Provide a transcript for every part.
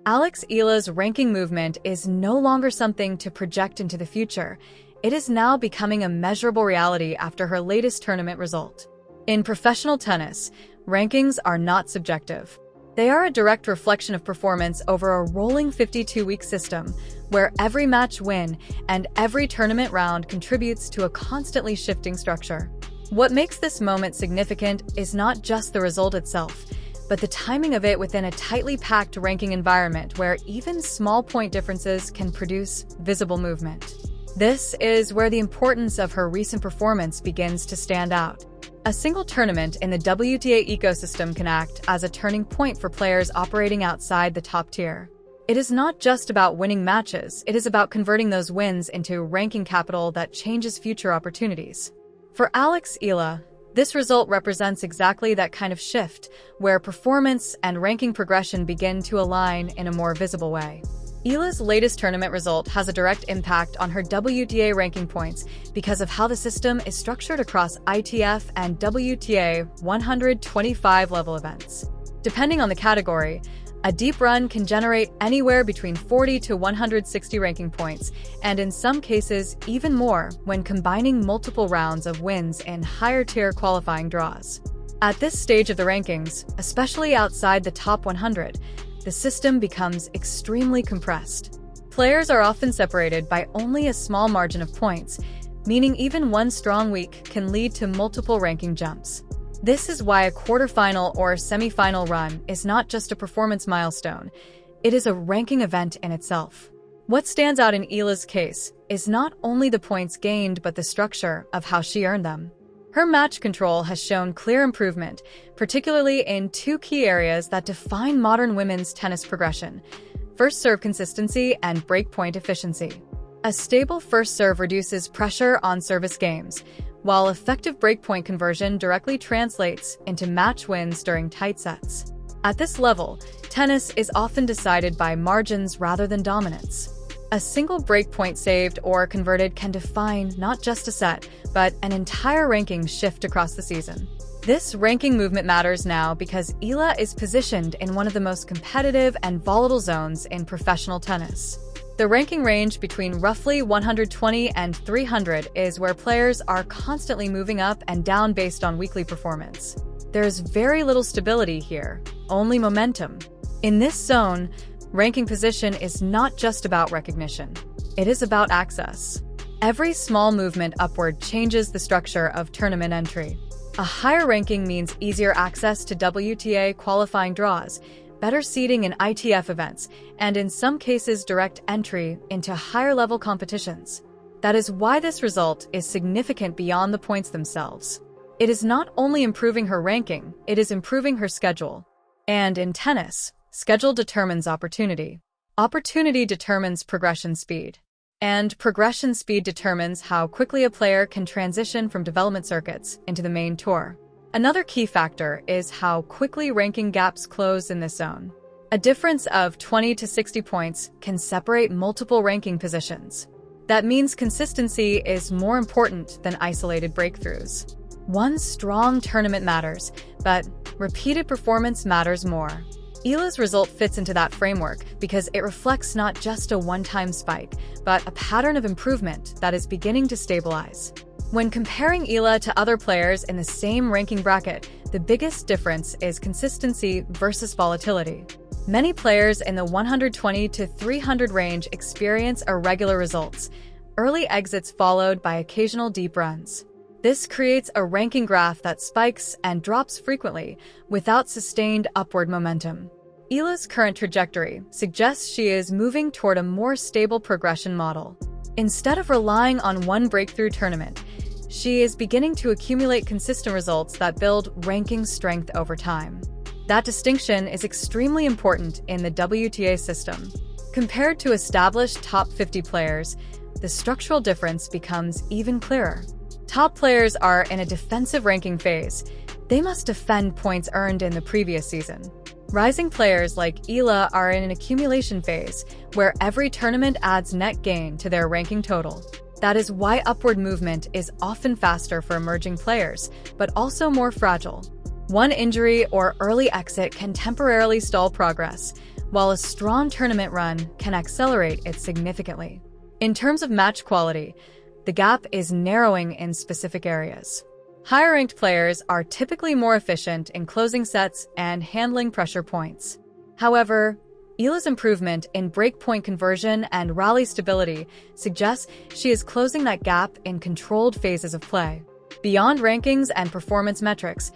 Eala's ranking movement is no longer something to project into the future. It is now becoming a measurable reality after her latest tournament result. In professional tennis, rankings are not subjective. They are a direct reflection of performance over a rolling 52-week system, where every match win and every tournament round contributes to a constantly shifting structure. What makes this moment significant is not just the result itself, but the timing of it within a tightly packed ranking environment where even small point differences can produce visible movement. This is where the importance of her recent performance begins to stand out. A single tournament in the WTA ecosystem can act as a turning point for players operating outside the top tier. It is not just about winning matches, it is about converting those wins into ranking capital that changes future opportunities. For Eala, this result represents exactly that kind of shift, where performance and ranking progression begin to align in a more visible way. Eala's latest tournament result has a direct impact on her WTA ranking points because of how the system is structured across ITF and WTA 125 level events. Depending on the category, a deep run can generate anywhere between 40 to 160 ranking points, and in some cases even more when combining multiple rounds of wins in higher-tier qualifying draws. At this stage of the rankings, especially outside the top 100, the system becomes extremely compressed. Players are often separated by only a small margin of points, meaning even one strong week can lead to multiple ranking jumps. This is why a quarterfinal or semifinal run is not just a performance milestone, it is a ranking event in itself. What stands out in Eala's case is not only the points gained but the structure of how she earned them. Her match control has shown clear improvement, particularly in two key areas that define modern women's tennis progression: first serve consistency and breakpoint efficiency. A stable first serve reduces pressure on service games, while effective breakpoint conversion directly translates into match wins during tight sets. At this level, tennis is often decided by margins rather than dominance. A single breakpoint saved or converted can define not just a set, but an entire ranking shift across the season. This ranking movement matters now because Eala is positioned in one of the most competitive and volatile zones in professional tennis. The ranking range between roughly 120 and 300 is where players are constantly moving up and down based on weekly performance. There is very little stability here, only momentum. In this zone, ranking position is not just about recognition. It is about access. Every small movement upward changes the structure of tournament entry. A higher ranking means easier access to WTA qualifying draws, better seeding in ITF events, and in some cases direct entry into higher-level competitions. That is why this result is significant beyond the points themselves. It is not only improving her ranking, it is improving her schedule. And in tennis, schedule determines opportunity. Opportunity determines progression speed. And progression speed determines how quickly a player can transition from development circuits into the main tour. Another key factor is how quickly ranking gaps close in this zone. A difference of 20 to 60 points can separate multiple ranking positions. That means consistency is more important than isolated breakthroughs. One strong tournament matters, but repeated performance matters more. Eala's result fits into that framework because it reflects not just a one-time spike, but a pattern of improvement that is beginning to stabilize. When comparing Eala to other players in the same ranking bracket, the biggest difference is consistency versus volatility. Many players in the 120 to 300 range experience irregular results, early exits followed by occasional deep runs. This creates a ranking graph that spikes and drops frequently without sustained upward momentum. Eala's current trajectory suggests she is moving toward a more stable progression model. Instead of relying on one breakthrough tournament, she is beginning to accumulate consistent results that build ranking strength over time. That distinction is extremely important in the WTA system. Compared to established top 50 players, the structural difference becomes even clearer. Top players are in a defensive ranking phase. They must defend points earned in the previous season. Rising players like Eala are in an accumulation phase, where every tournament adds net gain to their ranking total. That is why upward movement is often faster for emerging players, but also more fragile. One injury or early exit can temporarily stall progress, while a strong tournament run can accelerate it significantly. In terms of match quality, the gap is narrowing in specific areas. Higher-ranked players are typically more efficient in closing sets and handling pressure points. However, Eala's improvement in breakpoint conversion and rally stability suggests she is closing that gap in controlled phases of play. Beyond rankings and performance metrics,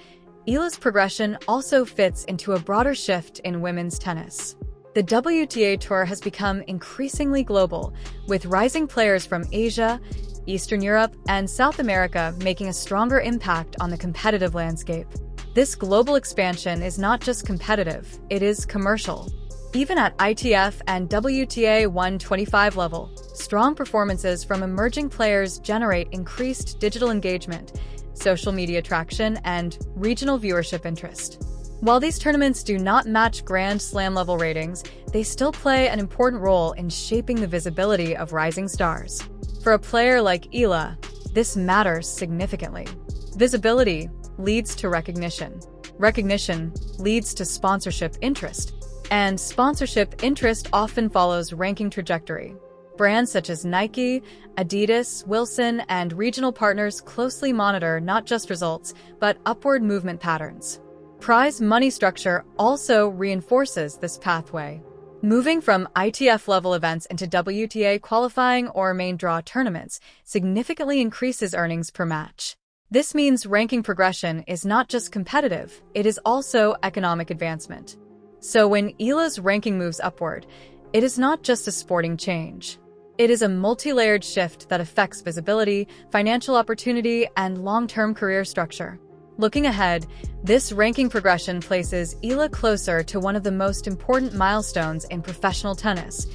Eala's progression also fits into a broader shift in women's tennis. The WTA Tour has become increasingly global, with rising players from Asia, Eastern Europe, and South America making a stronger impact on the competitive landscape. This global expansion is not just competitive, it is commercial. Even at ITF and WTA 125 level, strong performances from emerging players generate increased digital engagement, social media traction, and regional viewership interest. While these tournaments do not match Grand Slam level ratings, they still play an important role in shaping the visibility of rising stars. For a player like Eala, this matters significantly. Visibility leads to recognition. Recognition leads to sponsorship interest. And sponsorship interest often follows ranking trajectory. Brands such as Nike, Adidas, Wilson, and regional partners closely monitor not just results, but upward movement patterns. Prize money structure also reinforces this pathway. Moving from ITF-level events into WTA qualifying or main draw tournaments significantly increases earnings per match. This means ranking progression is not just competitive, it is also economic advancement. So when Eala's ranking moves upward, it is not just a sporting change. It is a multi-layered shift that affects visibility, financial opportunity, and long-term career structure. Looking ahead, this ranking progression places Eala closer to one of the most important milestones in professional tennis: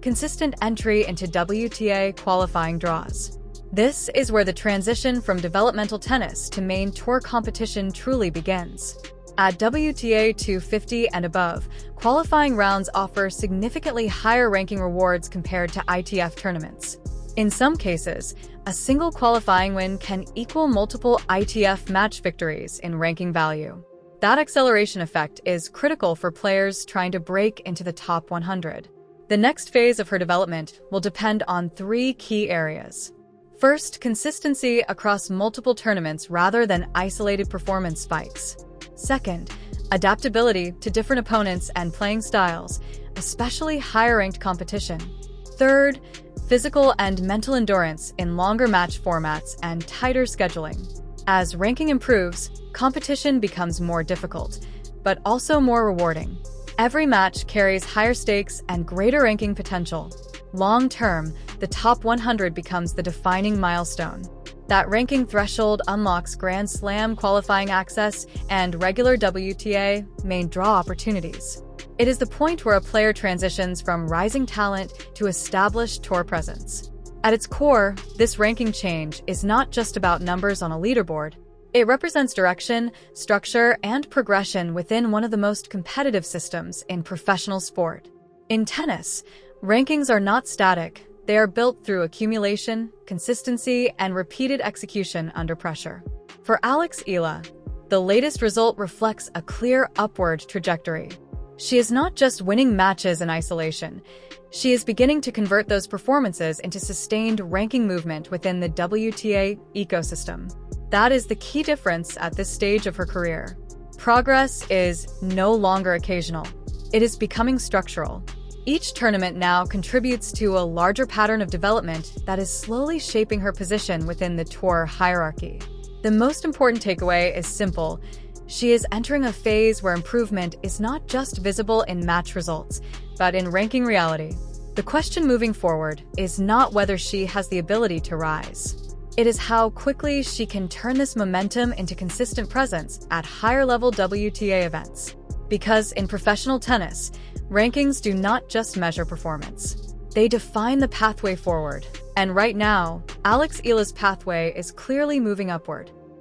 consistent entry into WTA qualifying draws. This is where the transition from developmental tennis to main tour competition truly begins. At WTA 250 and above, qualifying rounds offer significantly higher ranking rewards compared to ITF tournaments. In some cases, a single qualifying win can equal multiple ITF match victories in ranking value. That acceleration effect is critical for players trying to break into the top 100. The next phase of her development will depend on three key areas. First, consistency across multiple tournaments rather than isolated performance spikes. Second, adaptability to different opponents and playing styles, especially higher-ranked competition. Third, physical and mental endurance in longer match formats and tighter scheduling. As ranking improves, competition becomes more difficult, but also more rewarding. Every match carries higher stakes and greater ranking potential. Long-term, the top 100 becomes the defining milestone. That ranking threshold unlocks Grand Slam qualifying access and regular WTA main draw opportunities. It is the point where a player transitions from rising talent to established tour presence. At its core, this ranking change is not just about numbers on a leaderboard. It represents direction, structure, and progression within one of the most competitive systems in professional sport. In tennis, rankings are not static. They are built through accumulation, consistency, and repeated execution under pressure. For Eala, the latest result reflects a clear upward trajectory. She is not just winning matches in isolation. She is beginning to convert those performances into sustained ranking movement within the WTA ecosystem. That is the key difference at this stage of her career. Progress is no longer occasional. It is becoming structural. Each tournament now contributes to a larger pattern of development that is slowly shaping her position within the tour hierarchy. The most important takeaway is simple. She is entering a phase where improvement is not just visible in match results, but in ranking reality. The question moving forward is not whether she has the ability to rise. It is how quickly she can turn this momentum into consistent presence at higher-level WTA events. Because in professional tennis, rankings do not just measure performance. They define the pathway forward. And right now, Eala's pathway is clearly moving upward.